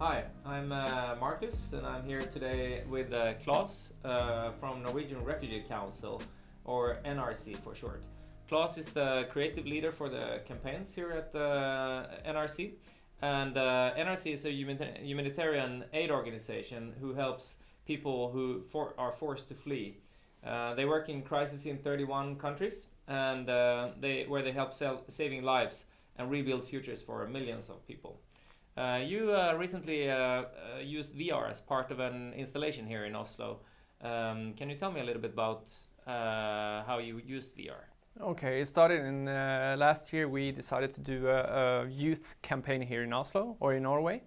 Hi, I'm Marcus, and I'm here today with Claes from Norwegian Refugee Council, or NRC for short. Claes is the creative leader for the campaigns here at NRC, and NRC is a humanitarian aid organization who helps people who are forced to flee. They work in crisis in 31 countries, and where they help saving lives and rebuild futures for millions of people. You recently used VR as part of an installation here in Oslo. Can you tell me a little bit about how you used VR? Okay, it started in last year. We decided to do a youth campaign here in Oslo or in Norway,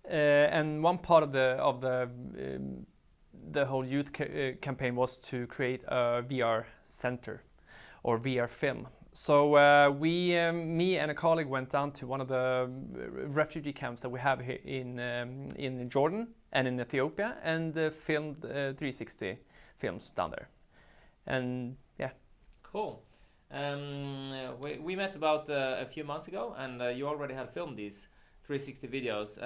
and one part of the whole youth campaign was to create a VR center or VR film. So me and a colleague went down to one of the refugee camps that we have here in Jordan and in Ethiopia, and filmed 360 films down there. And yeah. Cool. We met about a few months ago, and you already had filmed these 360 videos.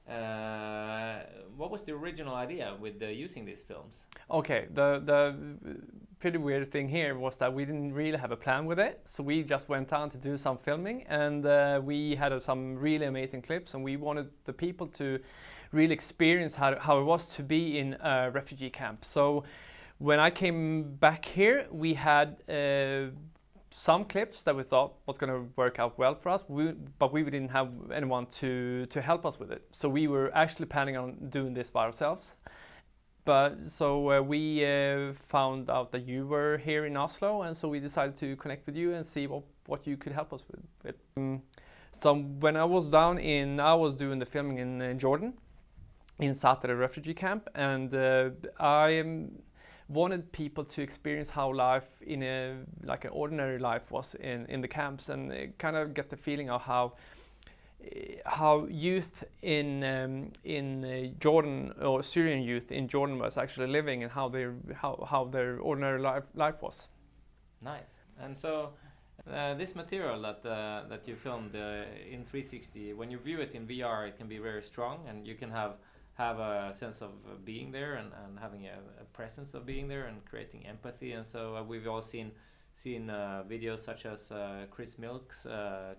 And what was the original idea with using these films? Okay, the pretty weird thing here was that we didn't really have a plan with it, so we just went down to do some filming, and we had some really amazing clips, and we wanted the people to really experience how it was to be in a refugee camp. So when I came back here, we had some clips that we thought was going to work out well for us, but we didn't have anyone to help us with it. So we were actually planning on doing this by ourselves. But so we found out that you were here in Oslo, and so we decided to connect with you and see what you could help us with. So when I was I was doing the filming in Jordan, in Zaatari Refugee Camp, and I wanted people to experience how life in an ordinary life was in the camps, and kind of get the feeling of how youth in Jordan, or Syrian youth in Jordan, was actually living, and how their ordinary life was. Nice. And so this material that you filmed in 360, when you view it in VR, it can be very strong, and you can have a sense of being there, and having a presence of being there, and creating empathy. And so we've all seen videos such as Chris Milk's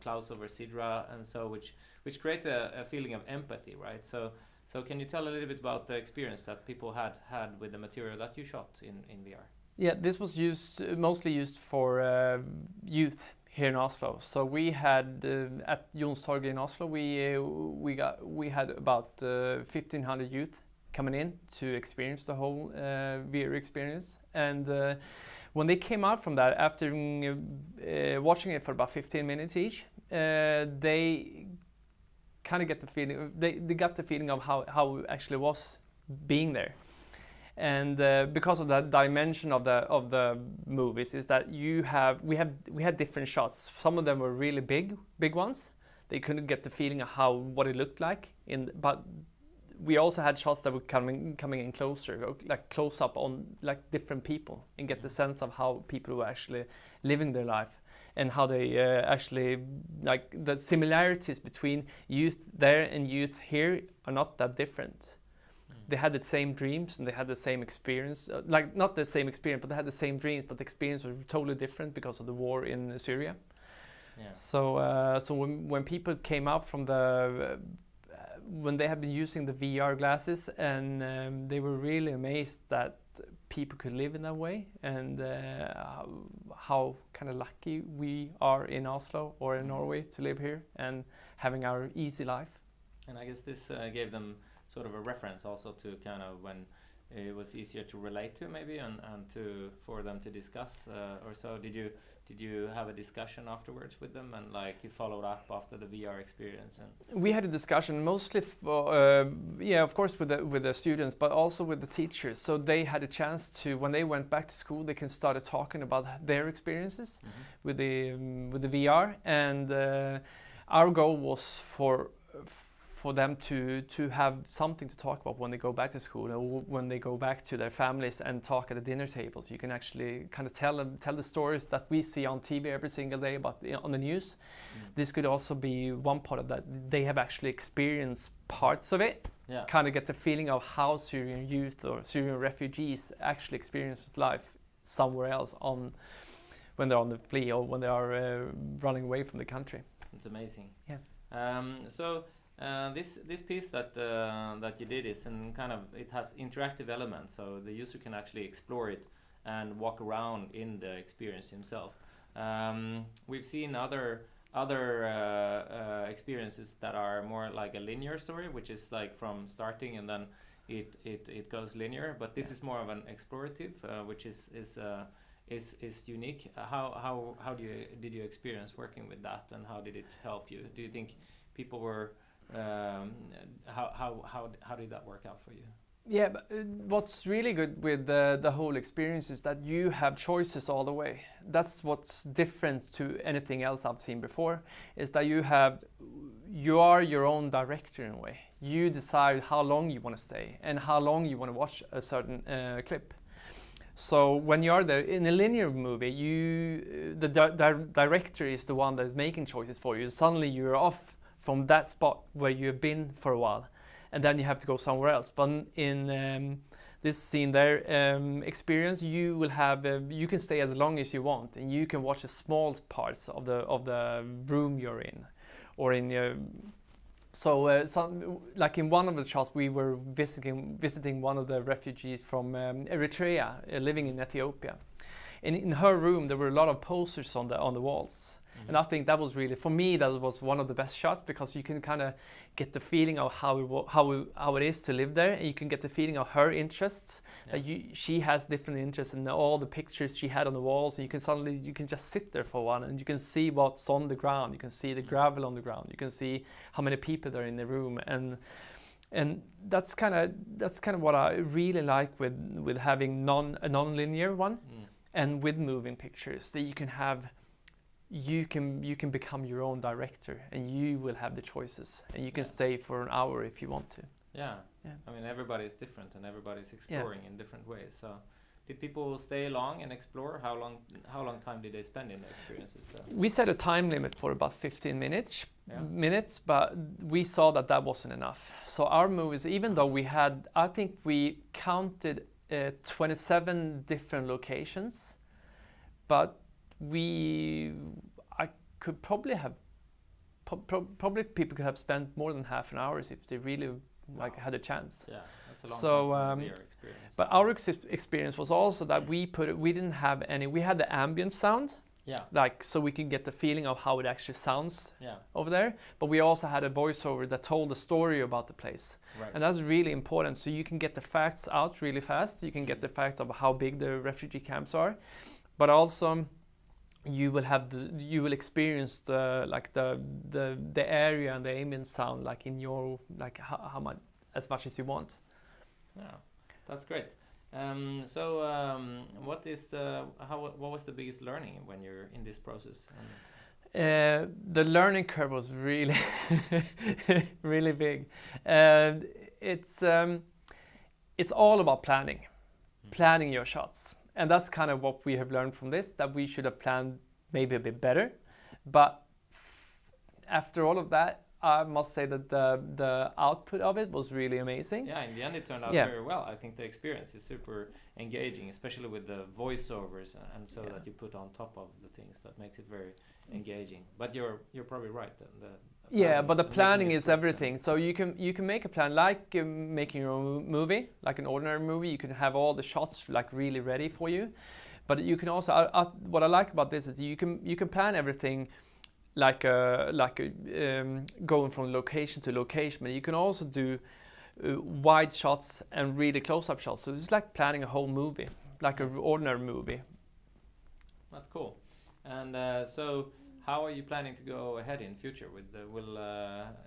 Klaus over Sidra, and so which creates a feeling of empathy, right? So can you tell a little bit about the experience that people had with the material that you shot in VR? Yeah, this was mostly used for youth here in Oslo. So we had at Youngstorget in Oslo, we had about 1,500 youth coming in to experience the whole VR experience, and when they came out from that, after watching it for about 15 minutes each, they kind of get the feeling. They got the feeling of how it actually was being there, and because of that dimension of the movies, is that we had different shots. Some of them were really big ones. They couldn't get the feeling of what it looked like but we also had shots that were coming in closer, like close up on like different people, and get the sense of how people were actually living their life, and how they actually, like, the similarities between youth there and youth here are not that different. They had the same dreams, and they had the same experience, like not the same experience, but they had the same dreams, but the experience was totally different because of the war in Syria. Yeah. So when people came out from when they had been using the VR glasses, and they were really amazed that people could live in that way, and how kind of lucky we are in Oslo or in Norway to live here and having our easy life. And I guess this gave them sort of a reference also to kind of when it was easier to relate to, maybe, and for them to discuss, or so. Did you have a discussion afterwards with them, and like you followed up after the VR experience? And we had a discussion mostly of course with the students, but also with the teachers. So they had a chance to, when they went back to school, they can start talking about their experiences with the VR, and our goal was for for them to have something to talk about when they go back to school or when they go back to their families and talk at the dinner tables. You can actually kind of tell the stories that we see on TV every single day about on the news. This could also be one part of that. They have actually experienced parts of it. Yeah. Kind of get the feeling of how Syrian youth or Syrian refugees actually experience life somewhere else when they're on the flee or when they are running away from the country. It's amazing. Yeah. This piece that you did is it has interactive elements, so the user can actually explore it and walk around in the experience himself. We've seen other experiences that are more like a linear story, which is like from starting and then it goes linear. But this is more of an explorative, which is unique. How did you experience working with that, and how did it help you? Do you think people were how did that work out for you? Yeah, but what's really good with the whole experience is that you have choices all the way. That's what's different to anything else I've seen before, is that you are your own director in a way. You decide how long you want to stay and how long you want to watch a certain clip. So when you are there in a linear movie, the director is the one that is making choices for you. Suddenly you're off from that spot where you've been for a while, and then you have to go somewhere else. But in this SceneThere experience, you will have you can stay as long as you want, and you can watch the small parts of the room you're in, or in your. Like in one of the shots, we were visiting one of the refugees from Eritrea living in Ethiopia. And in her room, there were a lot of posters on the walls. Mm-hmm. And I think that was really, for me, that was one of the best shots, because you can kind of get the feeling of how it is to live there, and you can get the feeling of her interests. Yeah. She has different interests in all the pictures she had on the walls, and you can just sit there for a while, and you can see what's on the ground. You can see the gravel on the ground. You can see how many people there are in the room, and that's kind of what I really like with having a non-linear one, and with moving pictures, that you can become your own director, and you will have the choices, and you can stay for an hour if you want to. Yeah. I mean, everybody is different, and everybody's exploring in different ways. So, did people stay long and explore? How long time did they spend in the experiences? We set a time limit for about 15 minutes, but we saw that wasn't enough. So our movies, even though I think we counted 27 different locations, but I could probably have people could have spent more than half an hour if they really had a chance. Yeah, that's a long time for VR experience. But our experience was also that we didn't have any. We had the ambient sound. Yeah. So we can get the feeling of how it actually sounds over there. But we also had a voiceover that told a story about the place. Right. And that's really important. So you can get the facts out really fast. You can get the facts of how big the refugee camps are, but also you will experience the area and the ambient sound in your how much, as much as you want. Yeah, that's great. What was the biggest learning when you're in this process? The learning curve was really really big. It's all about planning your shots. And that's kind of what we have learned from this, that we should have planned maybe a bit better. But after all of that, I must say that the output of it was really amazing. Yeah, in the end it turned out very well. I think the experience is super engaging, especially with the voiceovers and that you put on top of the things that makes it very engaging. But you're probably right. But the planning is everything. So you can make a plan like making your own movie, like an ordinary movie. You can have all the shots really ready for you. But you can also what I like about this is you can plan everything going from location to location, but you can also do wide shots and really close-up shots. So it's like planning a whole movie, like an ordinary movie. That's cool. And so how are you planning to go ahead in future? Will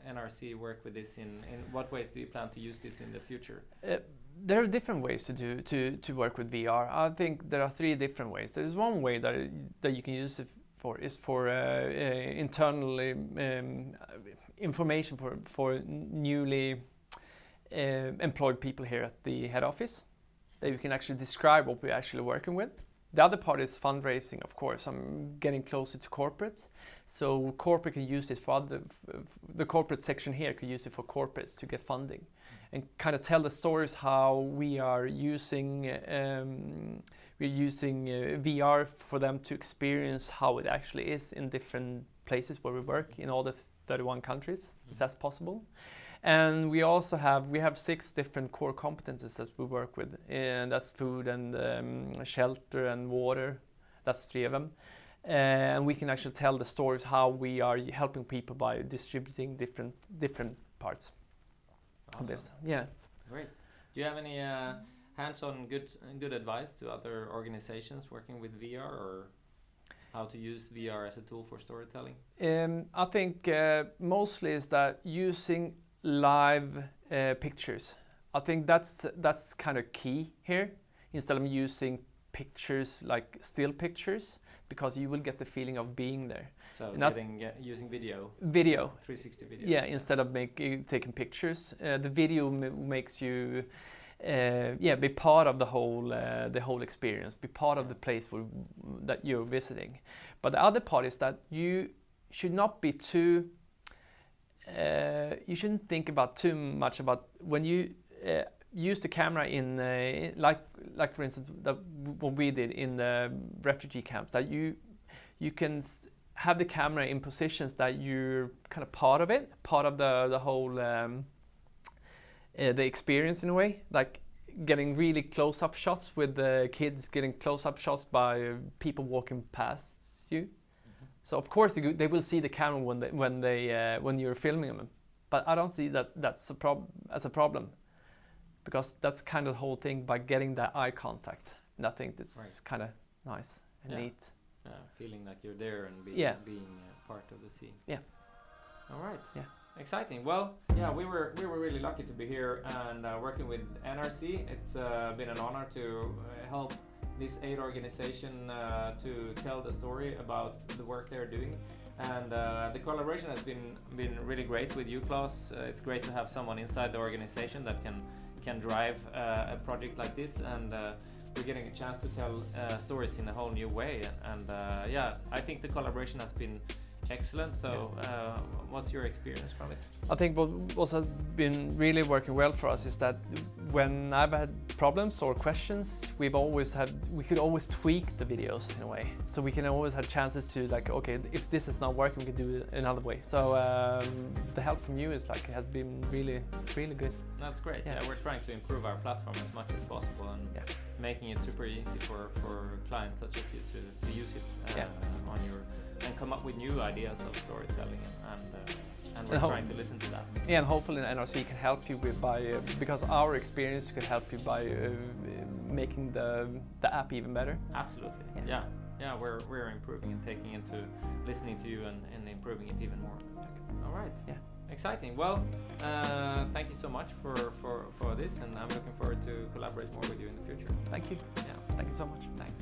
NRC work with this in what ways do you plan to use this in the future? There are different ways to work with VR. I think there are 3 different ways. There is one way that you can use it for internally information for newly employed people here at the head office, that you can actually describe what we're actually working with. The other part is fundraising, of course. I'm getting closer to corporate, so corporate can use this for the corporate section here could use it for corporates to get funding, and kind of tell the stories how we are using VR for them to experience how it actually is in different places where we work in all the 31 countries, if that's possible. And we also have 6 different core competencies that we work with, and that's food and shelter and water. That's 3 of them, and we can actually tell the stories how we are helping people by distributing different parts of this. Yeah. Great. Do you have any hands-on good advice to other organizations working with VR, or how to use VR as a tool for storytelling? I think mostly is that using live pictures. I think that's kind of key here, instead of using pictures like still pictures, because you will get the feeling of being there. So using video. 360 video. Yeah, instead of taking pictures, the video makes you be part of the whole experience, be part of the place that you're visiting. But the other part is that you should not be too. You shouldn't think about too much about when you use the camera in like for instance what we did in the refugee camp, that you can have the camera in positions that you're kind of part of it, part of the whole the experience in a way, like getting really close-up shots with the kids, getting close-up shots by people walking past you. So of course they will see the camera when you're filming them, but I don't see that's a problem, because that's kind of the whole thing by getting that eye contact, and I think that's kind of nice and neat. Feeling like you're there and being part of the scene. Yeah. All right. Yeah. Exciting. Well, yeah, we were really lucky to be here and working with NRC. It's been an honor to help this aid organization to tell the story about the work they're doing, and the collaboration has been really great with you, Claes. It's great to have someone inside the organization that can drive a project like this, and we're getting a chance to tell stories in a whole new way, and I think the collaboration has been excellent. So what's your experience from it? I think what has been really working well for us is that when I've had problems or questions, we could always tweak the videos in a way. So we can always have chances to, like, okay, if this is not working, we can do it another way. So the help from you has been really good. That's great. Yeah, we're trying to improve our platform as much as possible, and making it super easy for clients such as you to use it on your, and come up with new ideas of storytelling, and we're trying to listen to that. Yeah, and hopefully NRC can help you because our experience could help you by making the app even better. Absolutely. Yeah, we're improving and taking into listening to you and improving it even more. All right. Yeah. Exciting. Well, thank you so much for this, and I'm looking forward to collaborate more with you in the future. Thank you. Yeah. Thank you so much. Thanks.